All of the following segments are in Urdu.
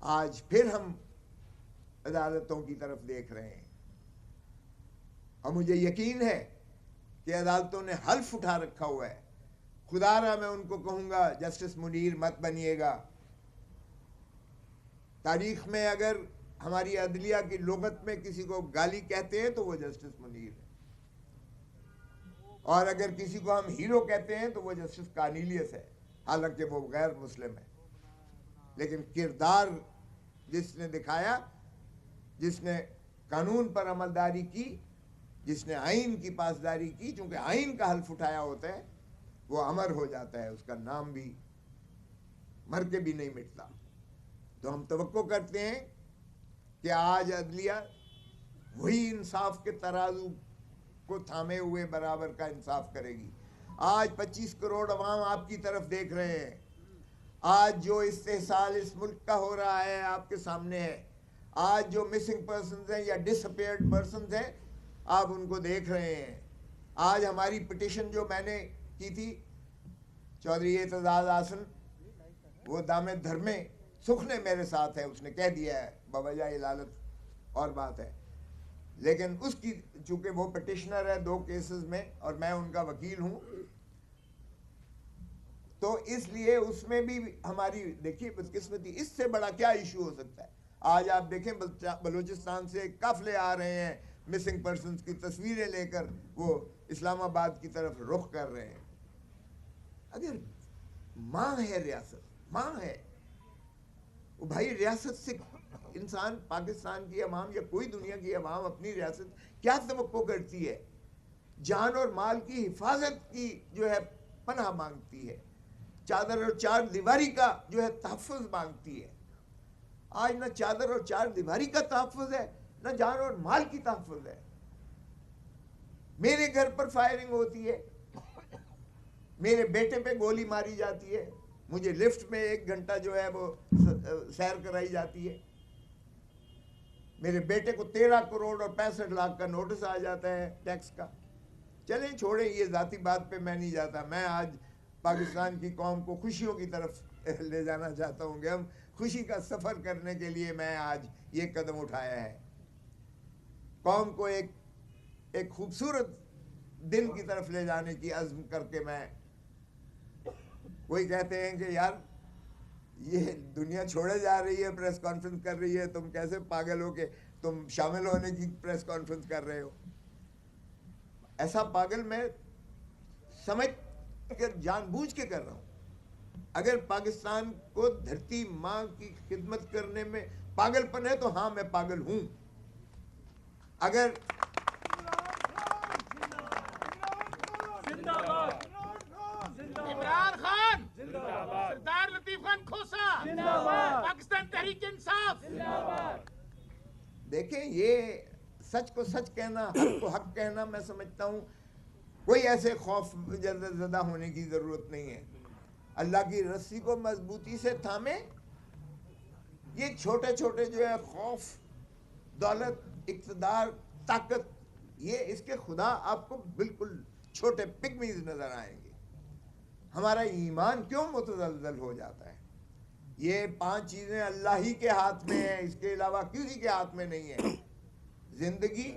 آج پھر ہم عدالتوں کی طرف دیکھ رہے ہیں، اور مجھے یقین ہے کہ عدالتوں نے حلف اٹھا رکھا ہوا ہے. خدا را میں ان کو کہوں گا جسٹس منیر مت بنیے گا. تاریخ میں اگر ہماری عدلیہ کی لغت میں کسی کو گالی کہتے ہیں تو وہ جسٹس منیر ہے، اور اگر کسی کو ہم ہیرو کہتے ہیں تو وہ جسٹس کارنیلیس ہے، حالانکہ وہ غیر مسلم ہے. لیکن کردار جس نے دکھایا، جس نے قانون پر عملداری کی، جس نے آئین کی پاسداری کی، چونکہ آئین کا حلف اٹھایا ہوتا ہے، وہ امر ہو جاتا ہے، اس کا نام بھی مر کے بھی نہیں مٹتا. تو ہم توقع کرتے ہیں کہ آج عدلیہ وہی انصاف کے ترازو کو تھامے ہوئے برابر کا انصاف کرے گی. آج 25 کروڑ عوام آپ کی طرف دیکھ رہے ہیں. آج جو استحصال اس ملک کا ہو رہا ہے آپ کے سامنے ہے. آج جو مسنگ پرسنز ہیں یا ڈس اپیئرڈ پرسنز ہیں آپ ان کو دیکھ رہے ہیں. آج ہماری پٹیشن جو میں نے کی تھی، چودھری اعتزاز احسن وہ دامے دھرمے سکھ نے میرے ساتھ ہے، اس نے کہہ دیا ہے بوجہ علالت اور بات ہے، لیکن اس کی چونکہ وہ پٹیشنر ہے 2 کیسز میں اور میں ان کا وکیل ہوں، تو اس لیے اس میں بھی ہماری دیکھیے بدقسمتی. اس سے بڑا کیا ایشو ہو سکتا ہے؟ آج آپ دیکھیں بلوچستان سے قافلے آ رہے ہیں مسنگ پرسنز کی تصویریں لے کر، وہ اسلام آباد کی طرف رخ کر رہے ہیں. اگر ماں ہے ریاست، ماں ہے وہ بھائی، ریاست سے انسان، پاکستان کی عوام یا کوئی دنیا کی عوام اپنی ریاست کیا توقع کرتی ہے؟ جان اور مال کی حفاظت کی جو ہے پناہ مانگتی ہے، چادر اور چار دیواری کا جو ہے تحفظ مانگتی ہے. آج نہ چادر اور چار دیواری کا تحفظ ہے، نہ جان اور مال کی تحفظ ہے. میرے گھر پر فائرنگ ہوتی ہے، میرے بیٹے پہ گولی ماری جاتی ہے، مجھے لفٹ میں 1 گھنٹہ جو ہے وہ سیر کرائی جاتی ہے، میرے بیٹے کو 13 کروڑ اور 65 لاکھ کا نوٹس آ جاتا ہے ٹیکس کا. چلیں چھوڑیں، یہ ذاتی بات پہ میں نہیں جاتا. میں آج پاکستان کی قوم کو خوشیوں کی طرف لے جانا چاہتا ہوں کہ ہم خوشی کا سفر کرنے کے لیے میں آج یہ قدم اٹھایا ہے. قوم کو ایک خوبصورت دن کی طرف لے جانے کی عزم کر کے میں. کوئی کہتے ہیں کہ یار یہ دنیا چھوڑے جا رہی ہے، پریس کانفرنس کر رہی ہے، تم کیسے پاگل ہو کہ تم شامل ہونے کی پریس کانفرنس کر رہے ہو. ایسا پاگل میں سمجھ کر جان بوجھ کے کر رہا ہوں. اگر پاکستان کو دھرتی ماں کی خدمت کرنے میں پاگل پن ہے تو ہاں میں پاگل ہوں. اگر عمران خان، سردار لطیف خان کھوسا، پاکستان تحریک انصاف. دیکھیں، یہ سچ کو سچ کہنا، حق کو حق کہنا، میں سمجھتا ہوں کوئی ایسے خوف زدہ ہونے کی ضرورت نہیں ہے. اللہ کی رسی کو مضبوطی سے تھامے. یہ چھوٹے چھوٹے جو ہے خوف، دولت، اقتدار، طاقت، یہ اس کے خدا آپ کو بالکل چھوٹے پگمیز نظر آئیں گے. ہمارا ایمان کیوں متزلزل ہو جاتا ہے؟ یہ 5 چیزیں اللہ ہی کے ہاتھ میں ہیں، اس کے علاوہ کسی کے ہاتھ میں نہیں ہے. زندگی،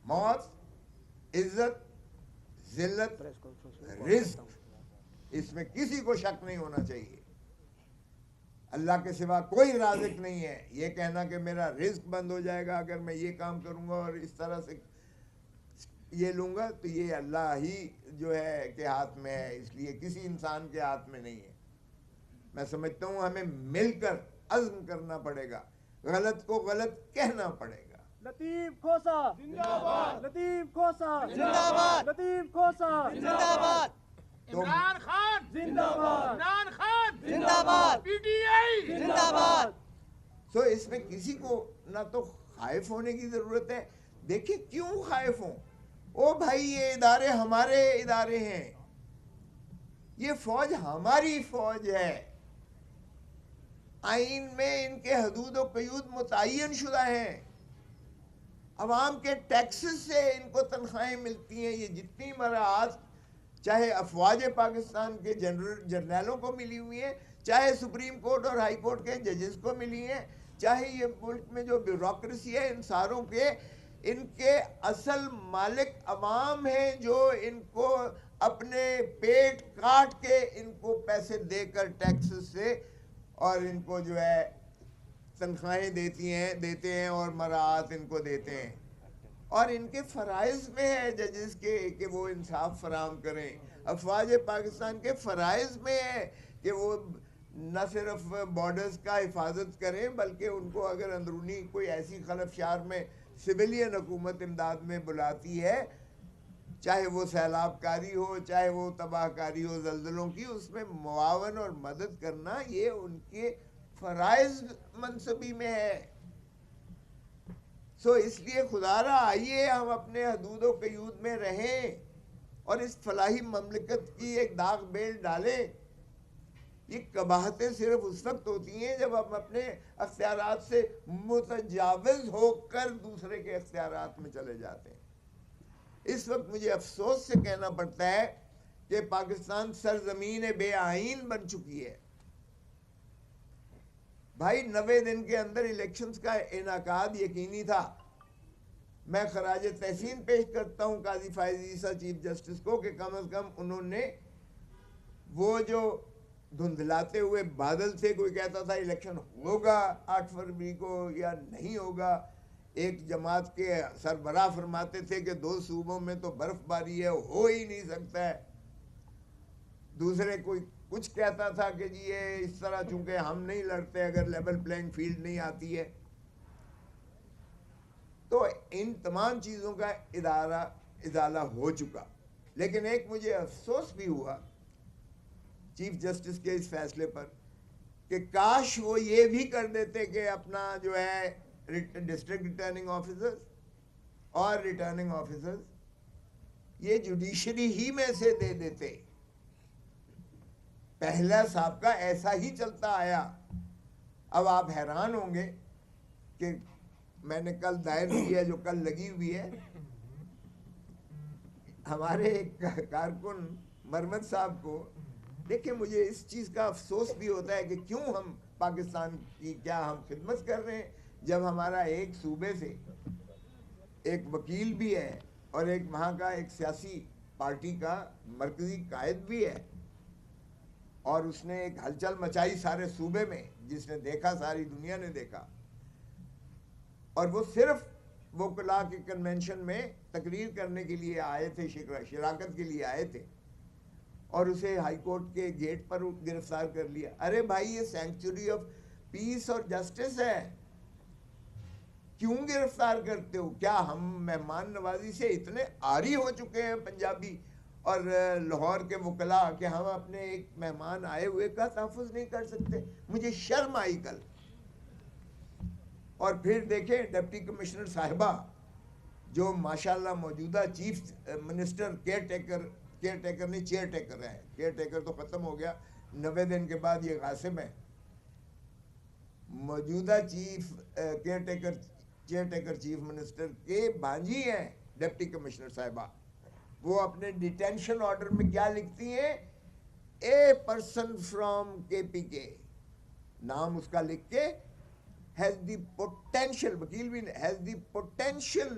موت، عزت، ذلت، رزق. اس میں کسی کو شک نہیں ہونا چاہیے. اللہ کے سوا کوئی رازق نہیں ہے. یہ کہنا کہ میرا رزق بند ہو جائے گا اگر میں یہ کام کروں گا اور اس طرح سے یہ لوں گا، تو یہ اللہ ہی جو ہے کے ہاتھ میں ہے، اس لیے کسی انسان کے ہاتھ میں نہیں ہے. میں سمجھتا ہوں ہمیں مل کر عزم کرنا پڑے گا، غلط کو غلط کہنا پڑے گا. لطیف کھوسا زندہ باد، لطیف کھوسا زندہ باد، لطیف کھوسا زندہ باد، عمران خان زندہ باد، عمران خان زندہ باد، پی ٹی آئی زندہ باد. سو اس میں کسی کو نہ تو خائف ہونے کی ضرورت ہے. دیکھیں کیوں خائف ہوں؟ او بھائی، یہ ادارے ہمارے ادارے ہیں، یہ فوج ہماری فوج ہے. آئین میں ان کے حدود و قیود متعین شدہ ہیں. عوام کے ٹیکسز سے ان کو تنخواہیں ملتی ہیں. یہ جتنی مراعات چاہے افواج پاکستان کے جنرلوں کو ملی ہوئی ہیں، چاہے سپریم کورٹ اور ہائی کورٹ کے ججز کو ملی ہیں، چاہے یہ ملک میں جو بیوروکریسی ہے ان ساروں کے، ان کے اصل مالک عوام ہیں جو ان کو اپنے پیٹ کاٹ کے ان کو پیسے دے کر ٹیکسز سے اور ان کو جو ہے تنخواہیں دیتے ہیں اور مراعات ان کو دیتے ہیں، اور ان کے فرائض میں ہے ججز کے کہ وہ انصاف فراہم کریں. افواج پاکستان کے فرائض میں ہے کہ وہ نہ صرف بارڈرز کا حفاظت کریں بلکہ ان کو اگر اندرونی کوئی ایسی خلفشار میں سویلین حکومت امداد میں بلاتی ہے، چاہے وہ سیلاب کاری ہو، چاہے وہ تباہ کاری ہو زلزلوں کی، اس میں معاون اور مدد کرنا یہ ان کے فرائض منصبی میں ہے. سو اس لیے خدا را آئیے ہم اپنے حدود و قیود میں رہیں اور اس فلاحی مملکت کی ایک داغ بیل ڈالیں. یہ قباحتیں صرف اس وقت ہوتی ہیں جب ہم اپنے اختیارات سے متجاوز ہو کر دوسرے کے اختیارات میں چلے جاتے ہیں. اس وقت مجھے افسوس سے کہنا پڑتا ہے کہ پاکستان سرزمین بے آئین بن چکی ہے. بھائی 90 دن کے اندر الیکشنز کا انعقاد یقینی تھا. میں خراج تحسین پیش کرتا ہوں قاضی فائز عیسیٰ چیف جسٹس کو کہ کم از کم انہوں نے وہ جو دھندلاتے ہوئے بادل تھے، کوئی کہتا تھا الیکشن ہوگا 8 فروری کو یا نہیں ہوگا، ایک جماعت کے سربراہ فرماتے تھے کہ 2 صوبوں میں تو برف باری ہے، ہو ہی نہیں سکتا ہے، دوسرے کوئی کچھ کہتا تھا کہ جی یہ اس طرح چونکہ ہم نہیں لڑتے اگر لیول پلینگ فیلڈ نہیں آتی ہے. تو ان تمام چیزوں کا ازالہ ہو چکا. لیکن ایک مجھے افسوس بھی ہوا چیف جسٹس کے اس فیصلے پر کہ کاش وہ یہ بھی کر دیتے کہ اپنا جو ہے ڈسٹرکٹ ریٹرننگ آفیسرز اور ریٹرننگ آفیسرز یہ جوڈیشری ہی میں سے دے دیتے. پہلا سابقہ ایسا ہی چلتا آیا. اب آپ حیران ہوں گے کہ میں نے کل دائر کی ہے جو کل لگی ہوئی ہے، ہمارے ایک کارکن مرمت صاحب کو دیکھیں، مجھے اس چیز کا افسوس بھی ہوتا ہے کہ کیوں ہم پاکستان کی کیا ہم خدمت کر رہے ہیں جب ہمارا ایک صوبے سے ایک وکیل بھی ہے اور ایک وہاں کا ایک سیاسی پارٹی کا مرکزی قائد بھی ہے، اور اس نے ایک ہلچل مچائی سارے صوبے میں، جس نے دیکھا ساری دنیا نے دیکھا، اور وہ صرف وکلاء کے کنونشن میں تقریر کرنے کے لیے آئے تھے، شراکت کے لیے آئے تھے، اور اسے ہائی کورٹ کے گیٹ پر گرفتار کر لیا. ارے بھائی یہ سینکچوری آف پیس اور جسٹس ہے، کیوں گرفتار کرتے ہو؟ کیا ہم مہمان نوازی سے اتنے عاری ہو چکے ہیں پنجابی اور لاہور کے وکلاء کہ ہم اپنے ایک مہمان آئے ہوئے کا تحفظ نہیں کر سکتے؟ مجھے شرم آئی کل. اور پھر دیکھیں ڈپٹی کمشنر صاحبہ جو ماشاءاللہ موجودہ چیف منسٹر کیئر ٹیکر نہیں چیئر ٹیکر ہے، کیئر ٹیکر تو ختم ہو گیا، 90 دن کے بعد یہ قاسم ہے. موجودہ چیئر ٹیکر چیف منسٹر کے بانجی ہیں ڈپٹی کمشنر صاحبہ. وہ اپنے ڈیٹینشن آرڈر میں کیا لکھتی ہیں؟ اے پرسن فرام KPK، نام اس کا لکھ کے has the potential، وکیل بھی has the potential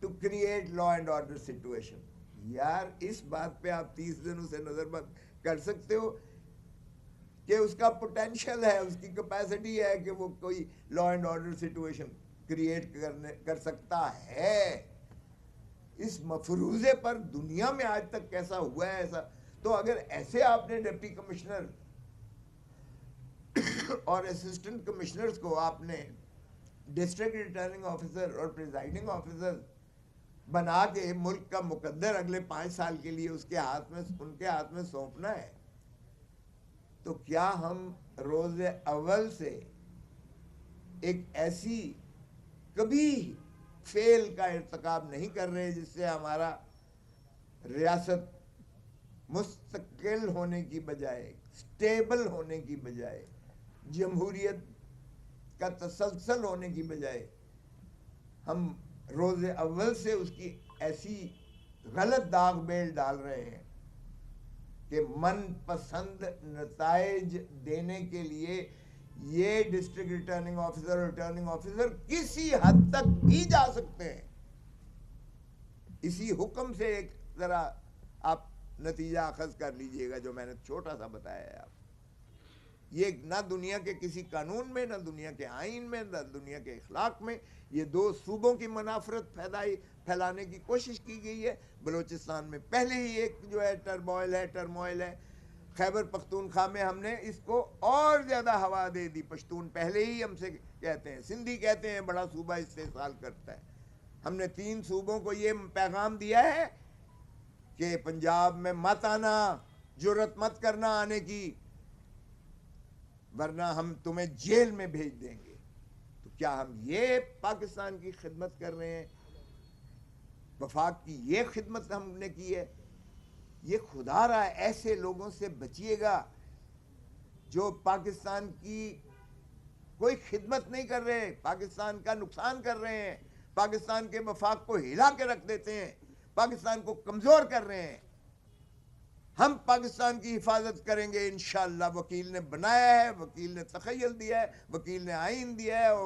to create law and order situation. یار اس بات پہ آپ 30 دن اسے نظر بند کر سکتے ہو کہ اس کا پوٹینشل ہے، اس کی کیپیسٹی ہے کہ وہ کوئی law and order situation create کر سکتا ہے. اس مفروضے پر دنیا میں آج تک کیسا ہوا ہے ایسا؟ تو اگر ایسے آپ نے ڈپٹی کمشنر اور اسسٹنٹ کمشنرز کو آپ نے ڈسٹرکٹ ریٹرننگ آفیسر اور پریزائڈنگ آفیسر بنا کے ملک کا مقدر اگلے 5 سال کے لیے ان کے ہاتھ میں سونپنا ہے، تو کیا ہم روز اول سے ایک ایسی کبھی فیل کا ارتکاب نہیں کر رہے جس سے ہمارا ریاست مستقل ہونے کی بجائے، سٹیبل ہونے کی بجائے، جمہوریت کا تسلسل ہونے کی بجائے ہم روز اول سے اس کی ایسی غلط داغ بیل ڈال رہے ہیں کہ من پسند نتائج دینے کے لیے یہ ڈسٹرکٹ ریٹرننگ آفیسر کسی حد تک بھی جا سکتے ہیں. اسی حکم سے ایک ذرا آپ نتیجہ اخذ کر لیجئے گا جو میں نے چھوٹا سا بتایا ہے. آپ یہ نہ دنیا کے کسی قانون میں، نہ دنیا کے آئین میں، نہ دنیا کے اخلاق میں یہ دو صوبوں کی منافرت پھیلانے کی کوشش کی گئی ہے. بلوچستان میں پہلے ہی ایک جو ہے ٹرموائل ہے. خیبر پختونخوا میں ہم نے اس کو اور زیادہ ہوا دے دی. پشتون پہلے ہی ہم سے کہتے ہیں، سندھی کہتے ہیں بڑا صوبہ استحصال کرتا ہے. ہم نے 3 صوبوں کو یہ پیغام دیا ہے کہ پنجاب میں مت آنا، جرت مت کرنا آنے کی، ورنہ ہم تمہیں جیل میں بھیج دیں گے. تو کیا ہم یہ پاکستان کی خدمت کر رہے ہیں؟ وفاق کی یہ خدمت ہم نے کی ہے؟ یہ خدا را ایسے لوگوں سے بچیے گا جو پاکستان کی کوئی خدمت نہیں کر رہے، پاکستان کا نقصان کر رہے ہیں، پاکستان کے وفاق کو ہلا کے رکھ دیتے ہیں، پاکستان کو کمزور کر رہے ہیں. ہم پاکستان کی حفاظت کریں گے انشاءاللہ. وکیل نے بنایا ہے، وکیل نے تخیل دیا ہے، وکیل نے آئین دیا ہے، اور